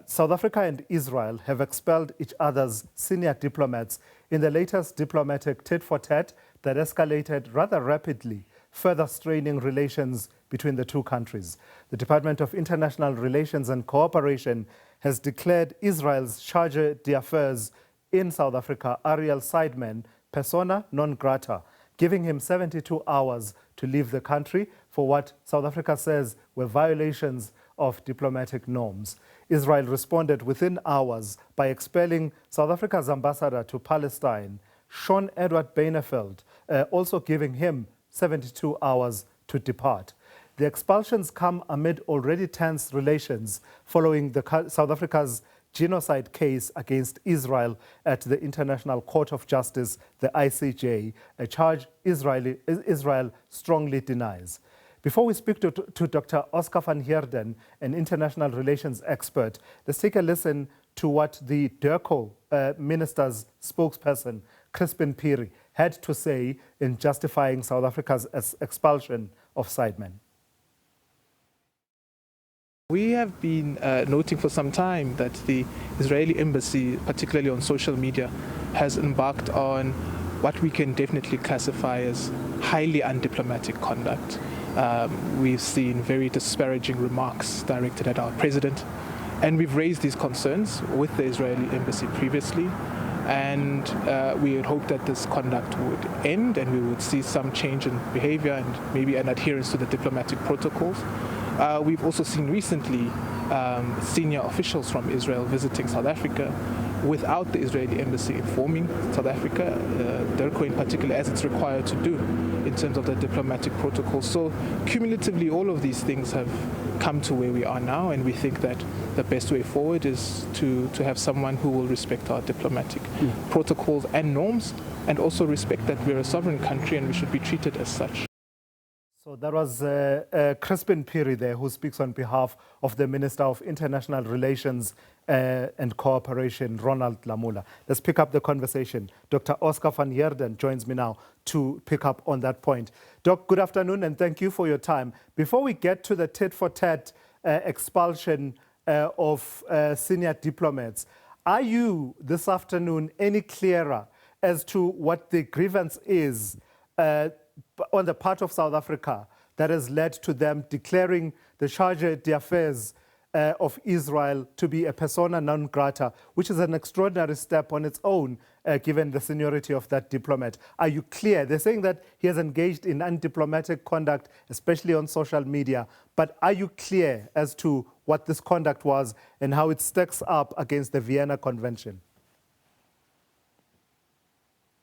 South Africa and Israel have expelled each other's senior diplomats in the latest diplomatic tit-for-tat that escalated rather rapidly, further straining relations between the two countries. The Department of International Relations and Cooperation has declared Israel's chargé d'affaires in South Africa, Ariel Seidman, persona non grata, giving him 72 hours to leave the country for what South Africa says were violations of diplomatic norms. Israel responded within hours by expelling South Africa's ambassador to Palestine, Shaun Edward Byneveldt, also giving him 72 hours to depart. The expulsions come amid already tense relations following South Africa's genocide case against Israel at the International Court of Justice, the ICJ, a charge Israel strongly denies. Before we speak to Dr. Oscar Van Heerden, an international relations expert, let's take a listen to what the DIRCO minister's spokesperson, Chrispin Phiri, had to say in justifying South Africa's expulsion of Seidman. We have been noting for some time that the Israeli embassy, particularly on social media, has embarked on what we can definitely classify as highly undiplomatic conduct. We've seen very disparaging remarks directed at our president, and we've raised these concerns with the Israeli embassy previously, and we had hoped that this conduct would end and we would see some change in behavior and maybe an adherence to the diplomatic protocols. We've also seen recently senior officials from Israel visiting South Africa without the Israeli embassy informing South Africa, DIRCO in particular, as it's required to do in terms of the diplomatic protocol. So cumulatively, all of these things have come to where we are now, and we think that the best way forward is to have someone who will respect our diplomatic protocols and norms, and also respect that we're a sovereign country and we should be treated as such. So that was Chrispin Phiri there, who speaks on behalf of the Minister of International Relations and Cooperation, Ronald Lamola. Let's pick up the conversation. Dr. Oscar Van Heerden joins me now to pick up on that point. Doc, good afternoon and thank you for your time. Before we get to the tit-for-tat expulsion of senior diplomats, are you this afternoon any clearer as to what the grievance is on the part of South Africa that has led to them declaring the chargé d'affaires of Israel to be a persona non grata, which is an extraordinary step on its own, given the seniority of that diplomat? Are you clear? They're saying that he has engaged in undiplomatic conduct, especially on social media. But are you clear as to what this conduct was and how it stacks up against the Vienna Convention?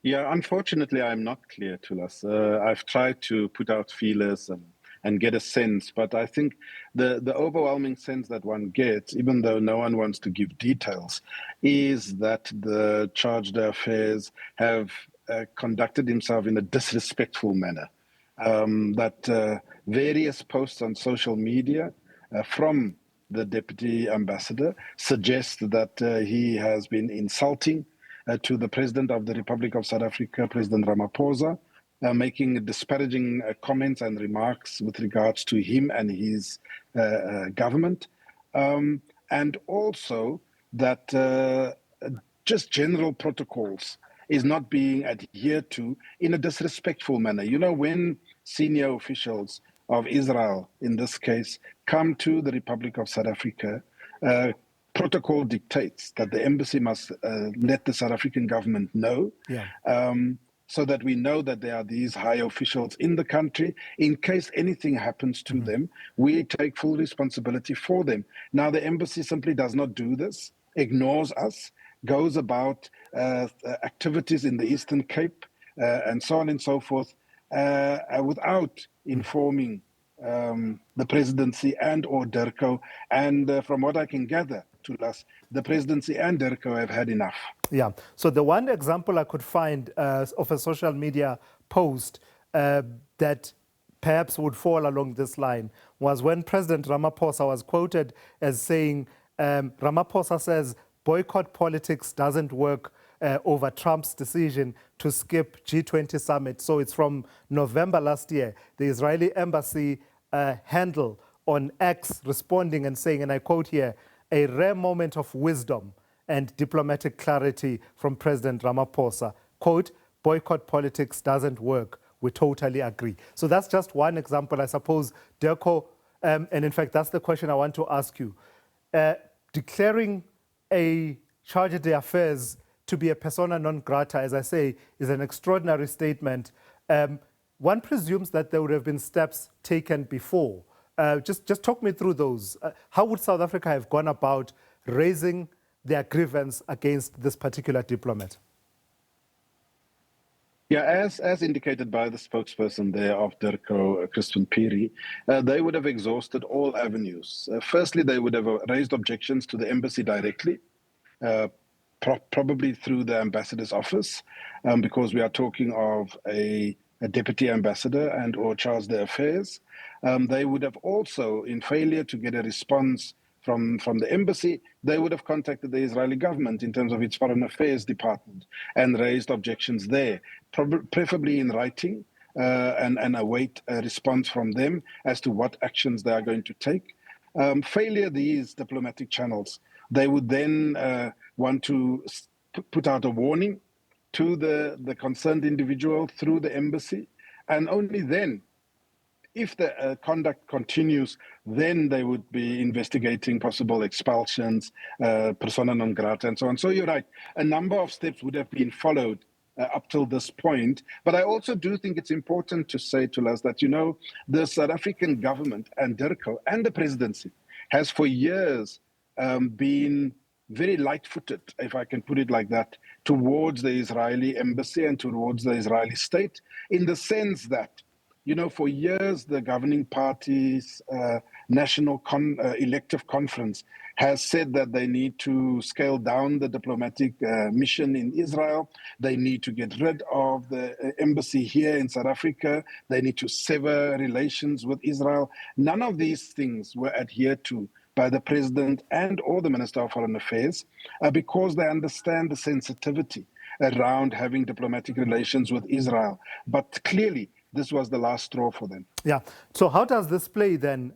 Yeah, unfortunately, I'm not clear, Tulas. I've tried to put out feelers and get a sense, but I think the overwhelming sense that one gets, even though no one wants to give details, is that the chargé d'affaires have conducted himself in a disrespectful manner. That various posts on social media from the deputy ambassador suggest that he has been insulting to the President of the Republic of South Africa, President Ramaphosa, making disparaging comments and remarks with regards to him and his government. And also that just general protocols is not being adhered to in a disrespectful manner. You know, when senior officials of Israel, in this case, come to the Republic of South Africa, protocol dictates that the embassy must let the South African government know, so that we know that there are these high officials in the country. In case anything happens to them, we take full responsibility for them. Now, the embassy simply does not do this, ignores us, goes about activities in the Eastern Cape, and so on and so forth, without informing the presidency and or DIRCO. And from what I can gather, to us, the presidency and DIRCO have had enough. Yeah. So the one example I could find of a social media post that perhaps would fall along this line was when President Ramaphosa was quoted as saying, Ramaphosa says, boycott politics doesn't work over Trump's decision to skip G20 summit. So it's from November last year. The Israeli embassy handle on X responding and saying, and I quote here, a rare moment of wisdom and diplomatic clarity from President Ramaphosa. Quote, boycott politics doesn't work. We totally agree. So that's just one example, I suppose, DIRCO, and in fact, that's the question I want to ask you. Declaring a chargé d'affaires to be a persona non grata, as I say, is an extraordinary statement. One presumes that there would have been steps taken before. Just talk me through those. How would South Africa have gone about raising their grievance against this particular diplomat? Yeah, as indicated by the spokesperson there of DIRCO, Chrispin Phiri, they would have exhausted all avenues. Firstly, they would have raised objections to the embassy directly, probably through the ambassador's office, because we are talking of a deputy ambassador and or chargé d'affaires. They would have also, in failure to get a response from the embassy, they would have contacted the Israeli government in terms of its foreign affairs department and raised objections there, preferably in writing, and await a response from them as to what actions they are going to take. Failure these diplomatic channels, they would then want to put out a warning to the concerned individual through the embassy, and only then, if the conduct continues, then they would be investigating possible expulsions, persona non grata, and so on. So you're right, a number of steps would have been followed up till this point. But I also do think it's important to say to us that, you know, the South African government and DIRCO and the presidency has for years been very light-footed, if I can put it like that, towards the Israeli embassy and towards the Israeli state, in the sense that, you know, for years, the governing party's national elective conference has said that they need to scale down the diplomatic mission in Israel. They need to get rid of the embassy here in South Africa. They need to sever relations with Israel. None of these things were adhered to by the president and or the Minister of Foreign Affairs because they understand the sensitivity around having diplomatic relations with Israel. But clearly, this was the last straw for them. Yeah. So how does this play then,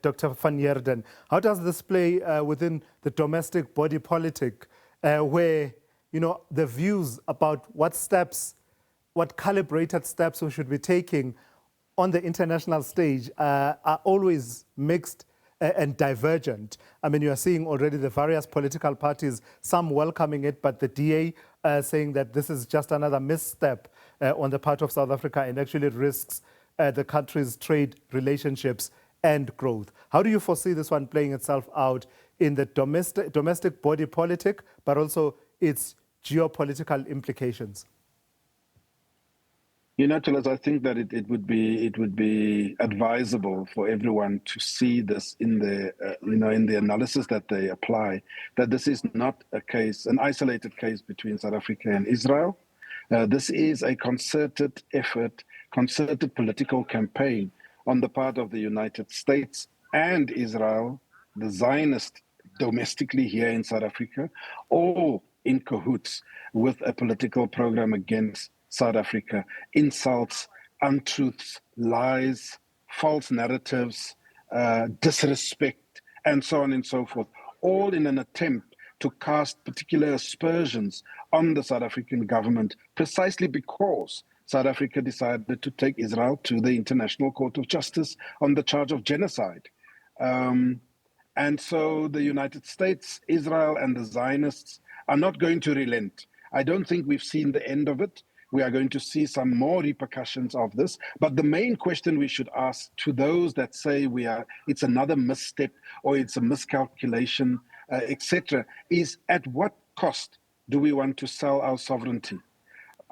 Dr. Van Heerden? How does this play within the domestic body politic, where, you know, the views about what steps, what calibrated steps we should be taking on the international stage are always mixed and divergent? I mean, you are seeing already the various political parties, some welcoming it, but the DA saying that this is just another misstep on the part of South Africa and actually risks the country's trade relationships and growth. How do you foresee this one playing itself out in the domestic body politic, but also its geopolitical implications? You know, Tulas, I think that it would be advisable for everyone to see this in the in the analysis that they apply, that this is not a case, an isolated case between South Africa and Israel. This is a concerted effort, concerted political campaign on the part of the United States and Israel, the Zionist domestically here in South Africa, all in cahoots with a political program against South Africa. Insults, untruths, lies, false narratives, disrespect, and so on and so forth, all in an attempt to cast particular aspersions on the South African government, precisely because South Africa decided to take Israel to the International Court of Justice on the charge of genocide. And so the United States, Israel, and the Zionists are not going to relent. I don't think we've seen the end of it. We are going to see some more repercussions of this. But the main question we should ask to those that say it's another misstep or it's a miscalculation, etc., is at what cost do we want to sell our sovereignty?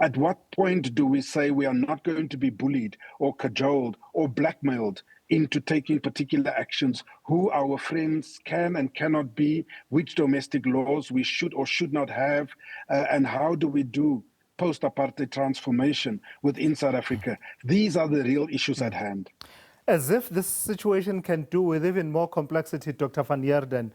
At what point do we say we are not going to be bullied or cajoled or blackmailed into taking particular actions, who our friends can and cannot be, which domestic laws we should or should not have, and how do we do post-apartheid transformation within South Africa? These are the real issues at hand. As if this situation can do with even more complexity, Dr. Van Heerden.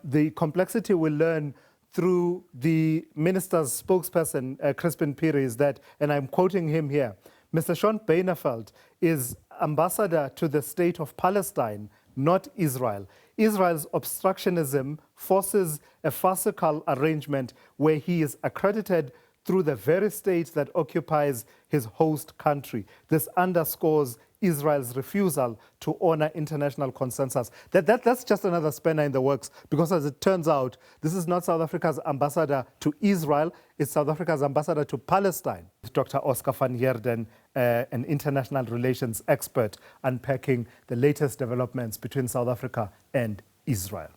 The complexity we'll learn through the minister's spokesperson, Chrispin Phiri, is that, and I'm quoting him here, Mr. Shaun Byneveldt is ambassador to the state of Palestine, not Israel. Israel's obstructionism forces a farcical arrangement where he is accredited through the very state that occupies his host country. This underscores Israel's refusal to honor international consensus. That's just another spanner in the works, because as it turns out, this is not South Africa's ambassador to Israel, it's South Africa's ambassador to Palestine. Dr. Oscar Van Heerden, an international relations expert, unpacking the latest developments between South Africa and Israel.